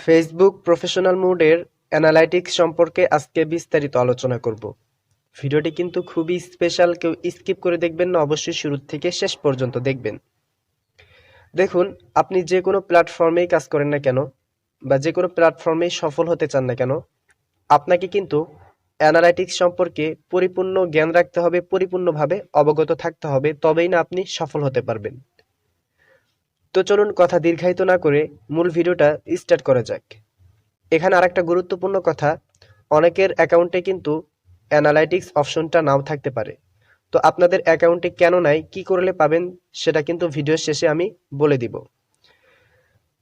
Facebook professional মোডের analytics সম্পর্কে আজকে বিস্তারিত আলোচনা করব। ভিডিওটি কিন্তু খুবই স্পেশাল, কেউ স্কিপ করে দেখবেন না, অবশ্যই শুরু থেকে শেষ পর্যন্ত দেখবেন। দেখুন, আপনি যে কোনো প্ল্যাটফর্মেই কাজ করেন না কেন বা যে কোনো প্ল্যাটফর্মেই সফল হতে চান না কেন, আপনাকে কিন্তু অ্যানালাইটিক্স সম্পর্কে পরিপূর্ণ জ্ঞান রাখতে হবে, পরিপূর্ণভাবে অবগত থাকতে হবে, তবেই না আপনি সফল হতে পারবেন। তো চলুন কথা দীর্ঘায়িত না করে মূল ভিডিওটা স্টার্ট করা যাক। এখানে আরেকটা গুরুত্বপূর্ণ কথা, অনেকের অ্যাকাউন্টে কিন্তু অ্যানালাইটিক্স অপশনটা নাও থাকতে পারে। তো আপনাদের অ্যাকাউন্টে কেন নাই, কি করলে পাবেন, সেটা কিন্তু ভিডিওর শেষে আমি বলে দিব।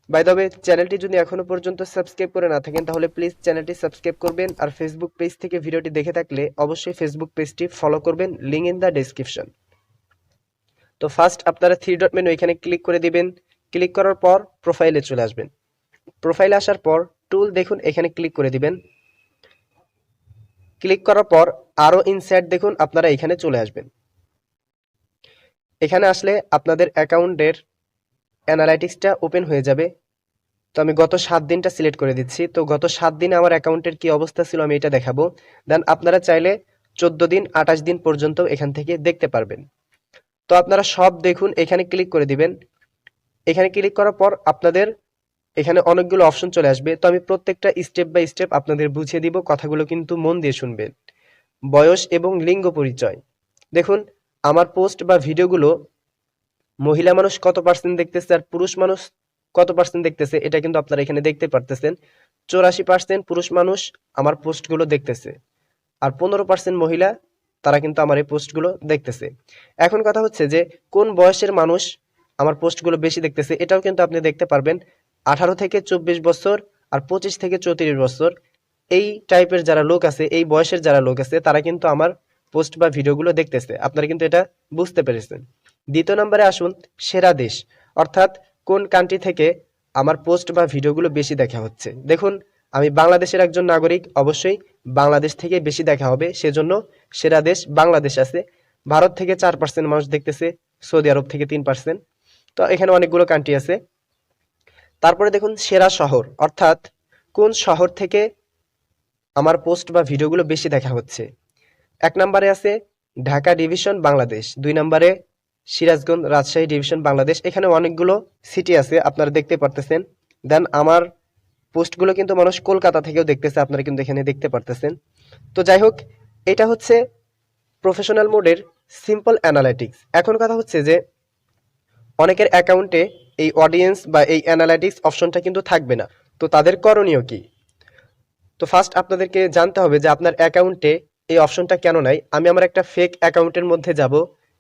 বাই দ্য ওয়ে, চ্যানেলটি যদি এখনো পর্যন্ত সাবস্ক্রাইব করে না থাকেন তাহলে প্লিজ চ্যানেলটি সাবস্ক্রাইব করবেন, আর ফেসবুক পেজ থেকে ভিডিওটি দেখে থাকলে অবশ্যই ফেসবুক পেজটি ফলো করবেন, লিঙ্ক ইন দ্য ডেসক্রিপশন। তো ফার্স্ট আপনারা থ্রি ডট মেনু এখানে ক্লিক করে দিবেন। ক্লিক করার পর প্রোফাইলে চলে আসবেন। প্রোফাইলে আসার পর টুল দেখুন, এখানে ক্লিক করে দিবেন। ক্লিক করার পর আরো ইনসাইট দেখুন, আপনারা এখানে চলে আসবেন। এখানে আসলে আপনাদের অ্যাকাউন্টের অ্যানালাইটিক্সটা ওপেন হয়ে যাবে। তো আমি গত 7 দিনটা সিলেক্ট করে দিচ্ছি। তো গত 7 দিনে আমার অ্যাকাউন্টের কি অবস্থা ছিল আমি এটা দেখাবো। দেন আপনারা চাইলে 14 দিন 28 দিন পর্যন্ত এখান থেকে দেখতে পারবেন। তো আপনারা সব দেখুন, এখানে ক্লিক করে দিবেন। এখানে ক্লিক করার পর আপনাদের এখানে অনেকগুলো অপশন চলে আসবে। তো আমি প্রত্যেকটা স্টেপ বাই স্টেপ আপনাদের বুঝিয়ে দিব, কথাগুলো কিন্তু মন দিয়ে শুনবেন। বয়স এবং লিঙ্গ পরিচয় দেখুন, আমার পোস্ট বা ভিডিওগুলো মহিলা মানুষ কত পার্সেন্ট দেখতেছে আর পুরুষ মানুষ কত পার্সেন্ট দেখতেছে, এটা কিন্তু আপনারা এখানে দেখতে পারতেছেন। 84% পুরুষ মানুষ আমার পোস্টগুলো দেখতেছে, আর 15% মহিলা, তারা কিন্তু আমার এই পোস্টগুলো দেখতেছে। এখন কথা হচ্ছে যে কোন বয়সের মানুষ আমার পোস্টগুলো বেশি দেখতেছে, এটাও কিন্তু আপনি দেখতে পারবেন। 18 থেকে 24 বছর আর 25 থেকে 34 বছর, এই টাইপের যারা লোক আছে, এই বয়সের যারা লোক আছে, তারা কিন্তু আমার পোস্ট বা ভিডিওগুলো দেখতেছে। আপনারা কিন্তু এটা বুঝতে পেরেছেন। দ্বিতীয় নম্বরে আসুন, সেরা দেশ, অর্থাৎ কোন কান্ট্রি থেকে আমার পোস্ট বা ভিডিওগুলো বেশি দেখা হচ্ছে। দেখুন, আমি বাংলাদেশের একজন নাগরিক, অবশ্যই বাংলাদেশ থেকে বেশি দেখা হবে, সেজন্য সেরা দেশ বাংলাদেশ আছে। ভারত থেকে 4% মানুষ দেখতেছে, সৌদি আরব থেকে 3%। তো এখানে অনেকগুলো কান্ট্রি আছে। তারপরে দেখুন সেরা শহর, অর্থাৎ কোন শহর থেকে আমার পোস্ট বা ভিডিওগুলো বেশি দেখা হচ্ছে। 1 নম্বরে আছে ঢাকা ডিভিশন বাংলাদেশ, 2 নম্বরে সিরাজগঞ্জ রাজশাহী ডিভিশন বাংলাদেশ। এখানে অনেকগুলো সিটি আছে, আপনারা দেখতে পারতেছেন। দেন আমার পোস্টগুলো কিন্তু মানুষ কলকাতা থেকেও দেখতেছে, আপনারা কিন্তু এখানে দেখতে পারতেছেন। তো যাই হোক, এটা হচ্ছে প্রফেশনাল মোডের সিম্পল অ্যানালাইটিক্স। এখন কথা হচ্ছে যে অনেকের অ্যাকাউন্টে এই অডিয়েন্স বা এই অ্যানালাইটিক্স অপশনটা কিন্তু থাকবে না। তো তাদের করণীয় কি? তো ফার্স্ট আপনাদেরকে জানতে হবে যে আপনার অ্যাকাউন্টে এই অপশনটা কেন নাই। আমি আমার একটা ফেক অ্যাকাউন্টের মধ্যে যাব,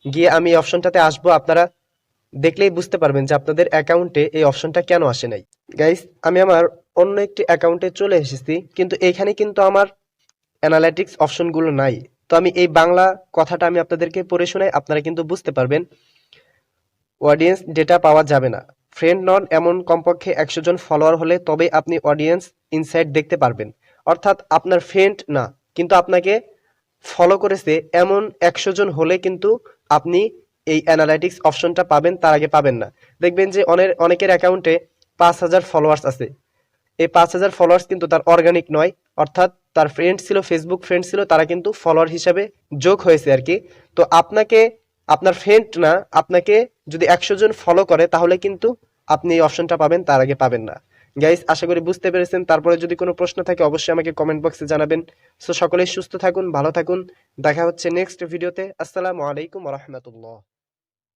গিয়ে আমি এই অপশনটাতে আসবো। আপনারা দেখলেই বুঝতে পারবেন যে আপনাদের অ্যাকাউন্টে এই অপশনটা কেন আসে নাই। গাইস, আমি আমার অন্য একটি অ্যাকাউন্টে চলে এসেছি, কিন্তু এখানে কিন্তু আমার অ্যানালাইটিক্স অপশনগুলো নাই। তো আমি এই বাংলা কথাটা আমি আপনাদেরকে পড়ে শোনাই, আপনারা কিন্তু বুঝতে পারবেন। অডিয়েন্স ডেটা পাওয়া যাবে না। ফ্রেন্ড নন এমন কমপক্ষে 100 জন ফলোয়ার হলে তবেই আপনি অডিয়েন্স ইনসাইট দেখতে পারবেন। অর্থাৎ আপনার ফ্রেন্ড না, কিন্তু আপনাকে ফলো করেছে এমন 100 জন হলে কিন্তু আপনি এই অ্যানালাইটিক্স অপশনটা পাবেন, তার আগে পাবেন না। দেখবেন যে অনেকের অ্যাকাউন্টে 5000 ফলোয়ার্স আছে। এই 5000 ফলোয়ার্স কিন্তু তার অর্গানিক নয়, অর্থাৎ তার ফ্রেন্ড ছিল, ফেসবুক ফ্রেন্ড ছিল, তারা কিন্তু ফলোয়ার হিসাবে যোগ হয়েছে আর কি। তো আপনাকে, আপনার ফ্রেন্ড না, আপনাকে যদি 100 জন ফলো করে তাহলে কিন্তু আপনি এই অপশনটা পাবেন, তার আগে পাবেন না। গাইস, আশা করি বুঝতে পেরেছেন। তারপরে যদি কোনো প্রশ্ন থাকে অবশ্যই আমাকে কমেন্ট বক্সে জানাবেন। সো সকলেই সুস্থ থাকুন, ভালো থাকুন, দেখা হচ্ছে নেক্সট ভিডিওতে। আসসালামু আলাইকুম ওয়া রাহমাতুল্লাহ।